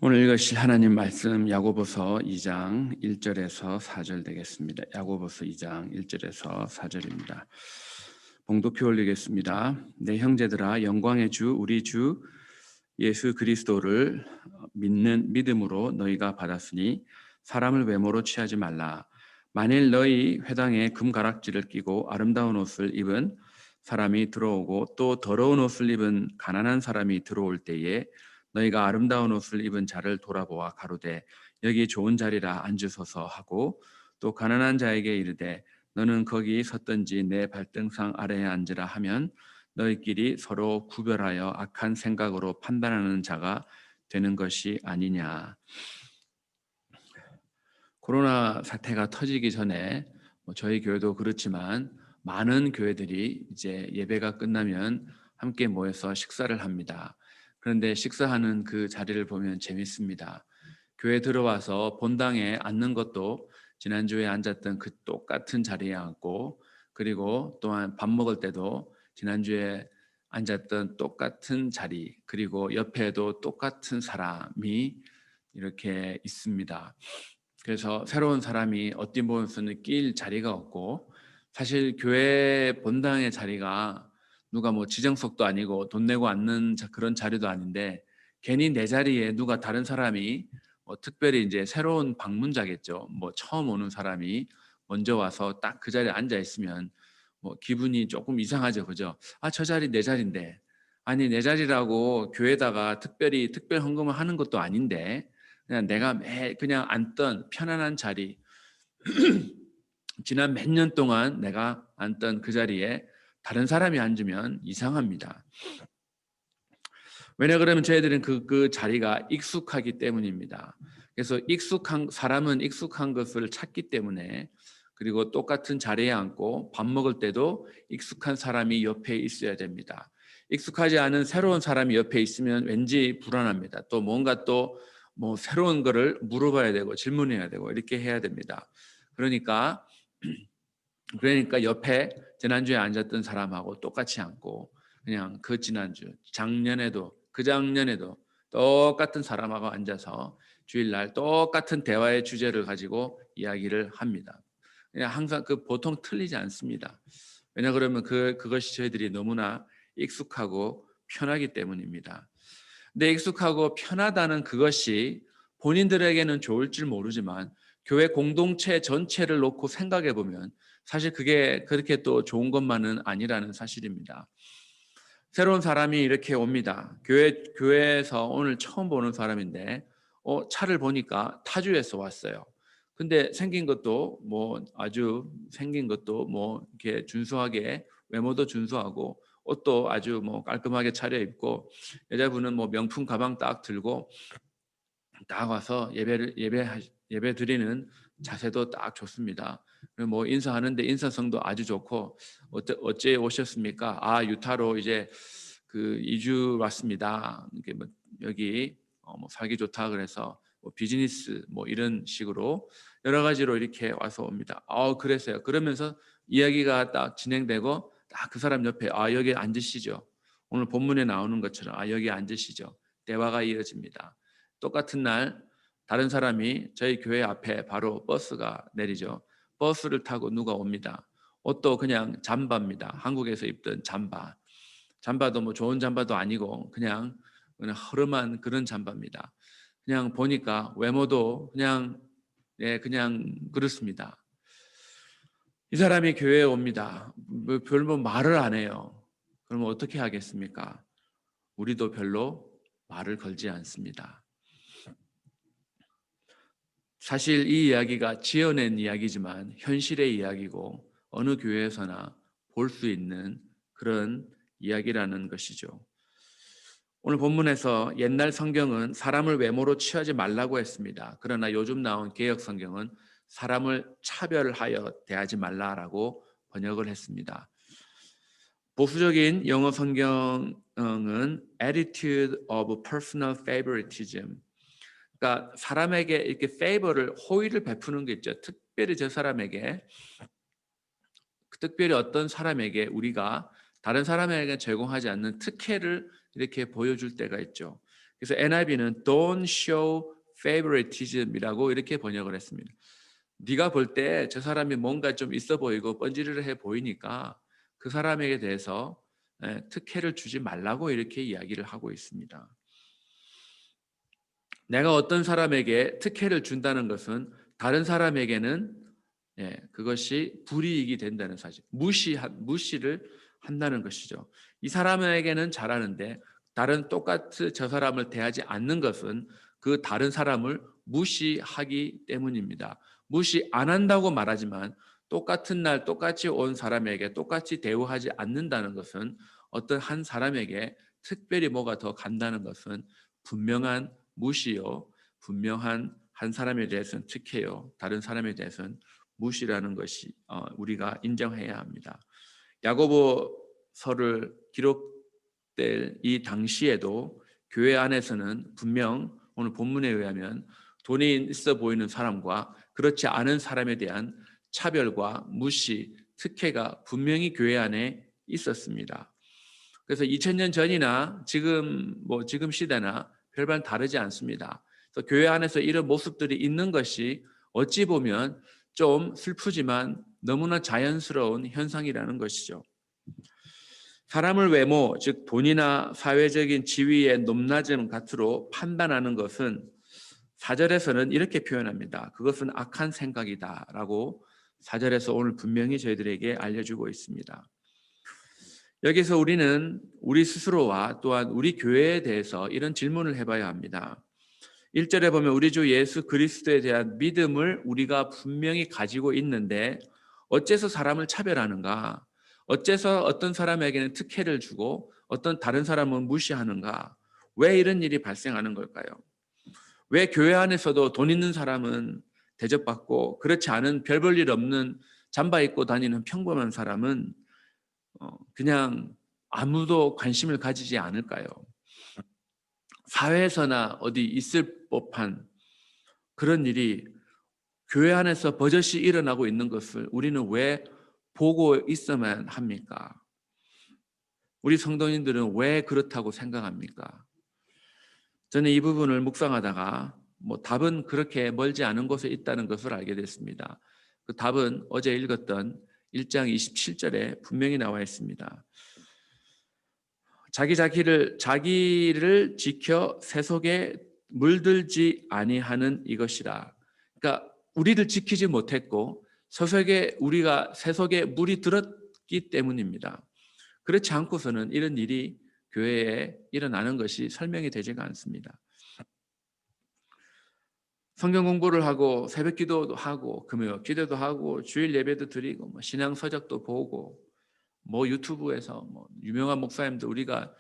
오늘 읽으실 하나님 말씀 야고보서 2장 1절에서 4절 되겠습니다. 야고보서 2장 1절에서 4절입니다. 봉독표 올리겠습니다. 내 형제들아, 영광의 주 우리 주 예수 그리스도를 믿는 믿음으로 너희가 받았으니 사람을 외모로 취하지 말라. 만일 너희 회당에 금가락지를 끼고 아름다운 옷을 입은 사람이 들어오고 또 더러운 옷을 입은 가난한 사람이 들어올 때에 너희가 아름다운 옷을 입은 자를 돌아보아 가로되 여기 좋은 자리라 앉으소서 하고 또 가난한 자에게 이르되 너는 거기 섰든지 내 발등상 아래에 앉으라 하면 너희끼리 서로 구별하여 악한 생각으로 판단하는 자가 되는 것이 아니냐. 코로나 사태가 터지기 전에 저희 교회도 그렇지만 많은 교회들이 이제 예배가 끝나면 함께 모여서 식사를 합니다. 그런데 식사하는 그 자리를 보면 재밌습니다. 교회 들어와서 본당에 앉는 것도 지난주에 앉았던 그 똑같은 자리에 앉고, 그리고 또한 밥 먹을 때도 지난주에 앉았던 똑같은 자리, 그리고 옆에도 똑같은 사람이 이렇게 있습니다. 그래서 새로운 사람이 어떤 부분에서는 낄 자리가 없고, 사실 교회 본당의 자리가 누가 뭐 지정석도 아니고 돈 내고 앉는 그런 자리도 아닌데, 괜히 내 자리에 누가 다른 사람이 특별히 이제 새로운 방문자겠죠. 뭐 처음 오는 사람이 먼저 와서 딱 그 자리에 앉아 있으면 기분이 조금 이상하죠, 그죠? 아, 저 자리 내 자리인데, 아니 내 자리라고 교회다가 특별히 특별 헌금을 하는 것도 아닌데 그냥 내가 매 그냥 앉던 편안한 자리, 지난 몇 년 동안 내가 앉던 그 자리에 다른 사람이 앉으면 이상합니다. 왜냐 그러면 저희들은 그 자리가 익숙하기 때문입니다. 그래서 익숙한 사람은 익숙한 것을 찾기 때문에, 그리고 똑같은 자리에 앉고 밥 먹을 때도 익숙한 사람이 옆에 있어야 됩니다. 익숙하지 않은 새로운 사람이 옆에 있으면 왠지 불안합니다. 또 뭔가 또 뭐 새로운 거를 물어봐야 되고 질문해야 되고 이렇게 해야 됩니다. 그러니까 옆에 지난주에 앉았던 사람하고 똑같이 앉고, 그냥 그 지난주, 작년에도 그 작년에도 똑같은 사람하고 앉아서 주일날 똑같은 대화의 주제를 가지고 이야기를 합니다. 그냥 항상 보통 틀리지 않습니다. 왜냐 그러면 그것이 저희들이 너무나 익숙하고 편하기 때문입니다. 근데 익숙하고 편하다는 그것이 본인들에게는 좋을지 모르지만 교회 공동체 전체를 놓고 생각해 보면 사실 그게 그렇게 또 좋은 것만은 아니라는 사실입니다. 새로운 사람이 이렇게 옵니다. 교회에서 오늘 처음 보는 사람인데 차를 보니까 타주에서 왔어요. 근데 생긴 것도 뭐 이렇게 준수하게, 외모도 준수하고 옷도 아주 뭐 깔끔하게 차려입고, 여자분은 뭐 명품 가방 딱 들고 딱 와서 예배 드리는 자세도 딱 좋습니다. 뭐 인사하는데 인사성도 아주 좋고, 어째 오셨습니까? 아, 유타로 이제 그 이주 왔습니다. 이게 뭐 여기 뭐 살기 좋다 그래서 뭐 비즈니스 뭐 이런 식으로 여러 가지로 이렇게 와서 옵니다. 그랬어요. 그러면서 이야기가 딱 진행되고 딱 그 사람 옆에 여기 앉으시죠. 오늘 본문에 나오는 것처럼 여기 앉으시죠. 대화가 이어집니다. 똑같은 날 다른 사람이 저희 교회 앞에 바로 버스가 내리죠. 버스를 타고 누가 옵니다. 옷도 그냥 잠바입니다. 한국에서 입던 잠바. 잠바도 뭐 좋은 잠바도 아니고 그냥 허름한 그런 잠바입니다. 그냥 보니까 외모도 그냥 그렇습니다. 이 사람이 교회에 옵니다. 별로 말을 안 해요. 그러면 어떻게 하겠습니까? 우리도 별로 말을 걸지 않습니다. 사실 이 이야기가 지어낸 이야기지만 현실의 이야기고 어느 교회에서나 볼 수 있는 그런 이야기라는 것이죠. 오늘 본문에서 옛날 성경은 사람을 외모로 취하지 말라고 했습니다. 그러나 요즘 나온 개역 성경은 사람을 차별하여 대하지 말라라고 번역을 했습니다. 보수적인 영어 성경은 attitude of personal favoritism, 그러니까 사람에게 이렇게 페이버를, 호의를 베푸는 게 있죠. 특별히 저 사람에게, 특별히 어떤 사람에게 우리가 다른 사람에게 제공하지 않는 특혜를 이렇게 보여줄 때가 있죠. 그래서 NIV는 Don't show favoritism이라고 이렇게 번역을 했습니다. 네가 볼 때 저 사람이 뭔가 좀 있어 보이고 뻔지르르해 보이니까 그 사람에게 대해서 특혜를 주지 말라고 이렇게 이야기를 하고 있습니다. 내가 어떤 사람에게 특혜를 준다는 것은 다른 사람에게는 그것이 불이익이 된다는 사실, 무시를 한다는 것이죠. 이 사람에게는 잘하는데 다른 똑같이 저 사람을 대하지 않는 것은 그 다른 사람을 무시하기 때문입니다. 무시 안 한다고 말하지만 똑같은 날 똑같이 온 사람에게 똑같이 대우하지 않는다는 것은 어떤 한 사람에게 특별히 뭐가 더 간다는 것은 분명한 무시요, 분명한 한 사람에 대해서는 특혜요, 다른 사람에 대해서는 무시라는 것이 우리가 인정해야 합니다. 야고보서를 기록될 이 당시에도 교회 안에서는 분명 오늘 본문에 의하면 돈이 있어 보이는 사람과 그렇지 않은 사람에 대한 차별과 무시, 특혜가 분명히 교회 안에 있었습니다. 그래서 2000년 전이나 지금 시대나 별반 다르지 않습니다. 그래서 교회 안에서 이런 모습들이 있는 것이 어찌 보면 좀 슬프지만 너무나 자연스러운 현상이라는 것이죠. 사람을 외모, 즉 돈이나 사회적인 지위의 높낮음 같으로 판단하는 것은 4절에서는 이렇게 표현합니다. 그것은 악한 생각이다라고 4절에서 오늘 분명히 저희들에게 알려주고 있습니다. 여기서 우리는 우리 스스로와 또한 우리 교회에 대해서 이런 질문을 해봐야 합니다. 1절에 보면 우리 주 예수 그리스도에 대한 믿음을 우리가 분명히 가지고 있는데 어째서 사람을 차별하는가? 어째서 어떤 사람에게는 특혜를 주고 어떤 다른 사람은 무시하는가? 왜 이런 일이 발생하는 걸까요? 왜 교회 안에서도 돈 있는 사람은 대접받고 그렇지 않은 별 볼 일 없는 잠바 입고 다니는 평범한 사람은 그냥 아무도 관심을 가지지 않을까요? 사회에서나 어디 있을 법한 그런 일이 교회 안에서 버젓이 일어나고 있는 것을 우리는 왜 보고 있어만 합니까? 우리 성도님들은 왜 그렇다고 생각합니까? 저는 이 부분을 묵상하다가 답은 그렇게 멀지 않은 곳에 있다는 것을 알게 됐습니다. 그 답은 어제 읽었던 1장 27절에 분명히 나와 있습니다. 자기를 지켜 세속에 물들지 아니하는 이것이라. 그러니까 우리를 지키지 못했고 우리가 세속에 물이 들었기 때문입니다. 그렇지 않고서는 이런 일이 교회에 일어나는 것이 설명이 되지가 않습니다. 성경 공부를 하고 새벽 기도도 하고 금요 기도도 하고 주일 예배도 드리고 신앙 서적도 보고 유튜브에서 유명한 목사님들 우리가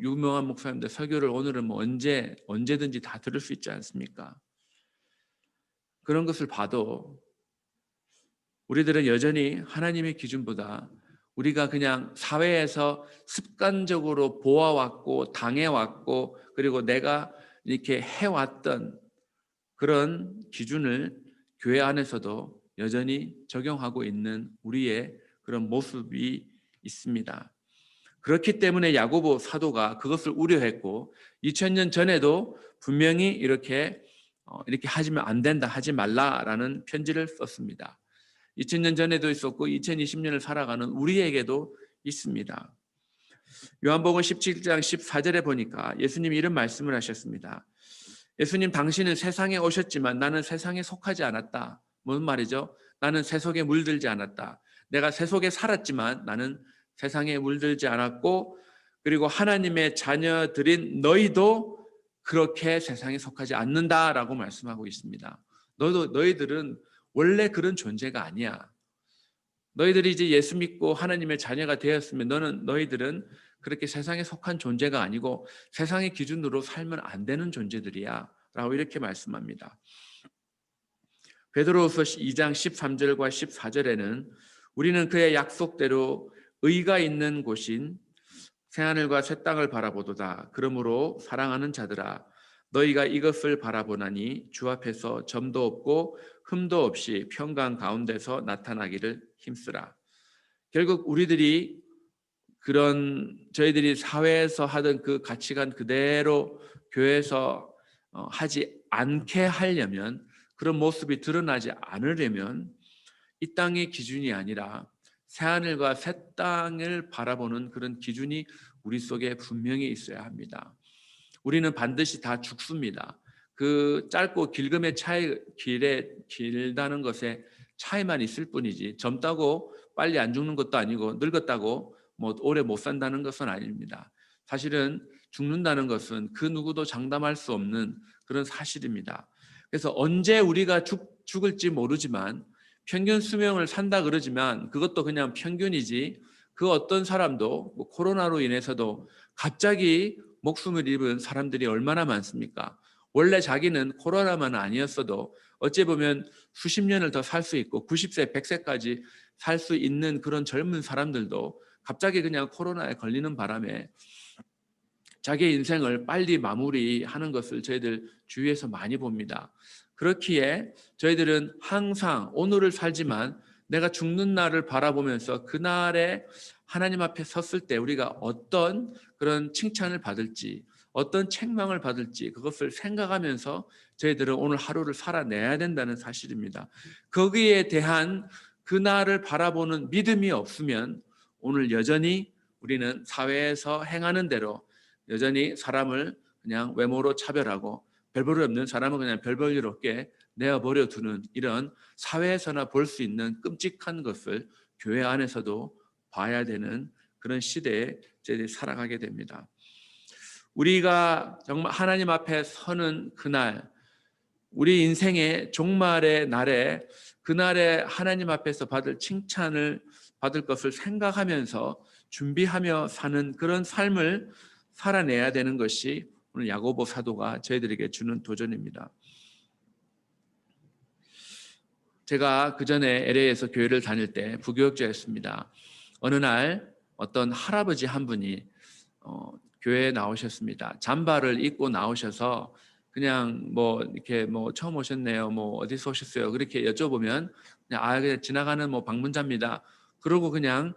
유명한 목사님들 설교를 오늘은 언제든지 다 들을 수 있지 않습니까? 그런 것을 봐도 우리들은 여전히 하나님의 기준보다 우리가 그냥 사회에서 습관적으로 보아왔고 당해왔고 그리고 내가 이렇게 해왔던 그런 기준을 교회 안에서도 여전히 적용하고 있는 우리의 그런 모습이 있습니다. 그렇기 때문에 야고보 사도가 그것을 우려했고 2000년 전에도 분명히 이렇게 하시면 안 된다, 하지 말라라는 편지를 썼습니다. 2000년 전에도 있었고 2020년을 살아가는 우리에게도 있습니다. 요한복음 17장 14절에 보니까 예수님이 이런 말씀을 하셨습니다. 예수님 당신은 세상에 오셨지만 나는 세상에 속하지 않았다. 무슨 말이죠? 나는 세속에 물들지 않았다. 내가 세속에 살았지만 나는 세상에 물들지 않았고 그리고 하나님의 자녀들인 너희도 그렇게 세상에 속하지 않는다라고 말씀하고 있습니다. 너희들은 원래 그런 존재가 아니야. 너희들이 이제 예수 믿고 하나님의 자녀가 되었으면 너희들은 그렇게 세상에 속한 존재가 아니고 세상의 기준으로 살면 안 되는 존재들이야 라고 이렇게 말씀합니다. 베드로후서 2장 13절과 14절에는 우리는 그의 약속대로 의가 있는 곳인 새하늘과 새 땅을 바라보도다. 그러므로 사랑하는 자들아 너희가 이것을 바라보나니 주 앞에서 점도 없고 흠도 없이 평강 가운데서 나타나기를 힘쓰라. 결국 저희들이 사회에서 하던 그 가치관 그대로 교회에서 하지 않게 하려면, 그런 모습이 드러나지 않으려면 이 땅의 기준이 아니라 새하늘과 새 땅을 바라보는 그런 기준이 우리 속에 분명히 있어야 합니다. 우리는 반드시 다 죽습니다. 그 짧고 길금의 차이, 길다는 것에 차이만 있을 뿐이지, 젊다고 빨리 안 죽는 것도 아니고 늙었다고 뭐 오래 못 산다는 것은 아닙니다. 사실은 죽는다는 것은 그 누구도 장담할 수 없는 그런 사실입니다. 그래서 언제 우리가 죽을지 모르지만, 평균 수명을 산다 그러지만 그것도 그냥 평균이지, 그 어떤 사람도 뭐 코로나로 인해서도 갑자기 목숨을 잃은 사람들이 얼마나 많습니까? 원래 자기는 코로나만 아니었어도 어찌 보면 수십 년을 더 살 수 있고 90세, 100세까지 살 수 있는 그런 젊은 사람들도 갑자기 그냥 코로나에 걸리는 바람에 자기의 인생을 빨리 마무리하는 것을 저희들 주위에서 많이 봅니다. 그렇기에 저희들은 항상 오늘을 살지만 내가 죽는 날을 바라보면서 그날에 하나님 앞에 섰을 때 우리가 어떤 그런 칭찬을 받을지, 어떤 책망을 받을지 그것을 생각하면서 저희들은 오늘 하루를 살아내야 된다는 사실입니다. 거기에 대한 그날을 바라보는 믿음이 없으면 오늘 여전히 우리는 사회에서 행하는 대로 여전히 사람을 그냥 외모로 차별하고 별 볼 일 없는 사람은 그냥 별 볼 일 없게 내어버려 두는, 이런 사회에서나 볼 수 있는 끔찍한 것을 교회 안에서도 봐야 되는 그런 시대에 저희들이 살아가게 됩니다. 우리가 정말 하나님 앞에 서는 그날, 우리 인생의 종말의 날에, 그날에 하나님 앞에서 받을 칭찬을 받을 것을 생각하면서 준비하며 사는 그런 삶을 살아내야 되는 것이 오늘 야고보 사도가 저희들에게 주는 도전입니다. 제가 그 전에 LA에서 교회를 다닐 때 부교육자였습니다. 어느 날 어떤 할아버지 한 분이 교회에 나오셨습니다. 잠바를 입고 나오셔서 그냥 뭐 이렇게 뭐 처음 오셨네요, 뭐 어디서 오셨어요, 그렇게 여쭤보면 그냥 그냥 지나가는 뭐 방문자입니다. 그러고 그냥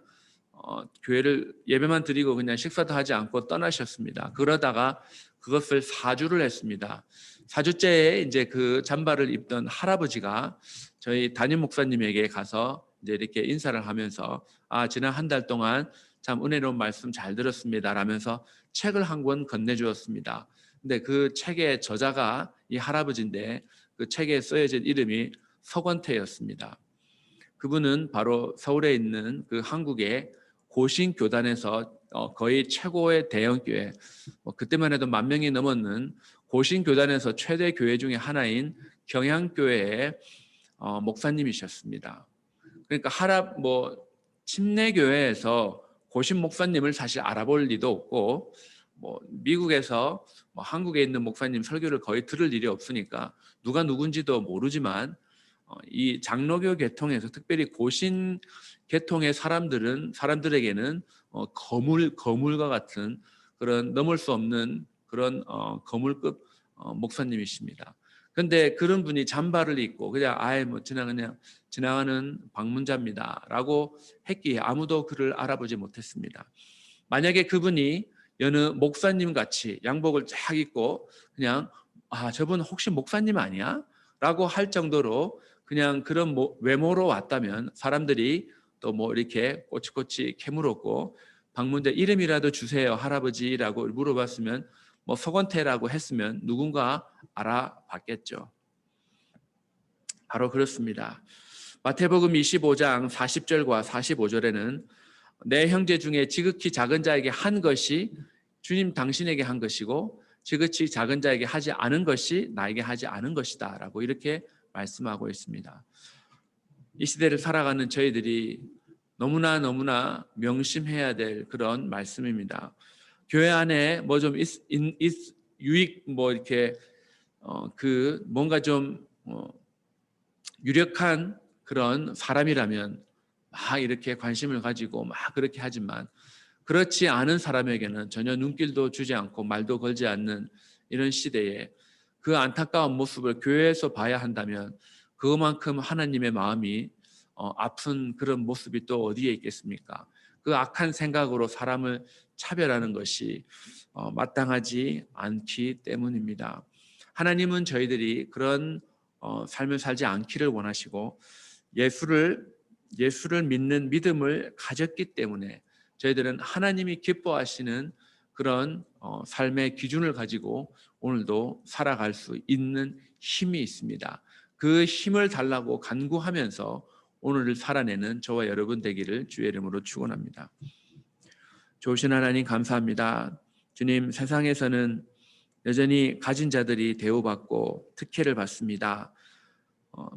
교회를 예배만 드리고 그냥 식사도 하지 않고 떠나셨습니다. 그러다가 그것을 4주를 했습니다. 4주째에 이제 그 잠바를 입던 할아버지가 저희 담임 목사님에게 가서 이제 이렇게 인사를 하면서 지난 한 달 동안 참 은혜로운 말씀 잘 들었습니다 라면서 책을 한 권 건네주었습니다. 근데 그 책의 저자가 이 할아버지인데 그 책에 쓰여진 이름이 서건태였습니다. 그분은 바로 서울에 있는 그 한국의 고신교단에서 거의 최고의 대형교회, 그때만 해도 10,000명이 넘었는 고신교단에서 최대 교회 중에 하나인 경향교회의 목사님이셨습니다. 그러니까 침례교회에서 고신 목사님을 사실 알아볼 리도 없고, 미국에서 한국에 있는 목사님 설교를 거의 들을 일이 없으니까 누가 누군지도 모르지만, 이 장로교 계통에서 특별히 고신 계통의 사람들에게는 거물과 같은 그런 넘을 수 없는 그런 거물급 목사님이십니다. 그런데 그런 분이 잠바를 입고 그냥 지나가는 방문자입니다라고 했기에 아무도 그를 알아보지 못했습니다. 만약에 그분이 여느 목사님 같이 양복을 쫙 입고 그냥 저분 혹시 목사님 아니야? 라고 할 정도로 그냥 그런 외모로 왔다면 사람들이 또 이렇게 꼬치꼬치 캐물었고, 방문자 이름이라도 주세요 할아버지라고 물어봤으면 서건태라고 했으면 누군가 알아봤겠죠. 바로 그렇습니다. 마태복음 25장 40절과 45절에는 내 형제 중에 지극히 작은 자에게 한 것이 주님 당신에게 한 것이고 지극히 작은 자에게 하지 않은 것이 나에게 하지 않은 것이다 라고 이렇게 말씀하고 있습니다. 이 시대를 살아가는 저희들이 너무나 명심해야 될 그런 말씀입니다. 교회 안에 좀 유익 이렇게 뭔가 좀 유력한 그런 사람이라면 막 이렇게 관심을 가지고 막 그렇게 하지만, 그렇지 않은 사람에게는 전혀 눈길도 주지 않고 말도 걸지 않는 이런 시대에 그 안타까운 모습을 교회에서 봐야 한다면 그만큼 하나님의 마음이 아픈 그런 모습이 또 어디에 있겠습니까? 그 악한 생각으로 사람을 차별하는 것이 마땅하지 않기 때문입니다. 하나님은 저희들이 그런 삶을 살지 않기를 원하시고 예수를 믿는 믿음을 가졌기 때문에 저희들은 하나님이 기뻐하시는 그런 삶의 기준을 가지고 오늘도 살아갈 수 있는 힘이 있습니다. 그 힘을 달라고 간구하면서 오늘을 살아내는 저와 여러분 되기를 주의 이름으로 축원합니다. 좋으신 하나님 감사합니다. 주님, 세상에서는 여전히 가진 자들이 대우받고 특혜를 받습니다.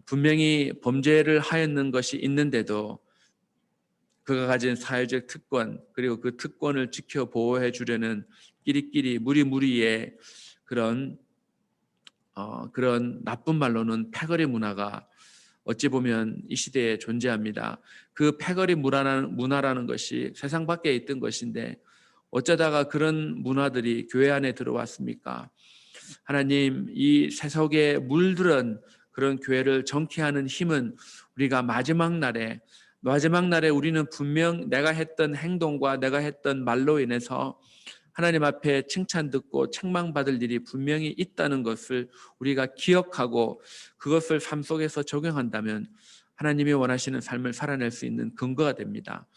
분명히 범죄를 하였는 것이 있는데도 그가 가진 사회적 특권, 그리고 그 특권을 지켜 보호해 주려는 끼리끼리 무리무리의 그런 나쁜 말로는 패거리 문화가 어찌 보면 이 시대에 존재합니다. 그 패거리 문화라는 것이 세상 밖에 있던 것인데 어쩌다가 그런 문화들이 교회 안에 들어왔습니까? 하나님, 이 세속에 물들은 그런 교회를 정케하는 힘은 우리가 마지막 날에 우리는 분명 내가 했던 행동과 내가 했던 말로 인해서 하나님 앞에 칭찬 듣고 책망받을 일이 분명히 있다는 것을 우리가 기억하고 그것을 삶 속에서 적용한다면 하나님이 원하시는 삶을 살아낼 수 있는 근거가 됩니다.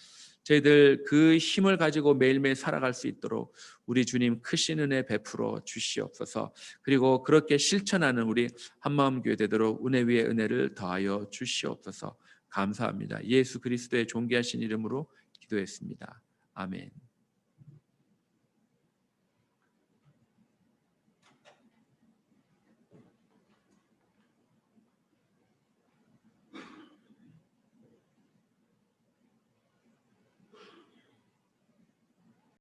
저희들 그 힘을 가지고 매일매일 살아갈 수 있도록 우리 주님 크신 은혜 베풀어 주시옵소서. 그리고 그렇게 실천하는 우리 한마음교회 되도록 은혜 위에 은혜를 더하여 주시옵소서. 감사합니다. 예수 그리스도의 존귀하신 이름으로 기도했습니다. 아멘.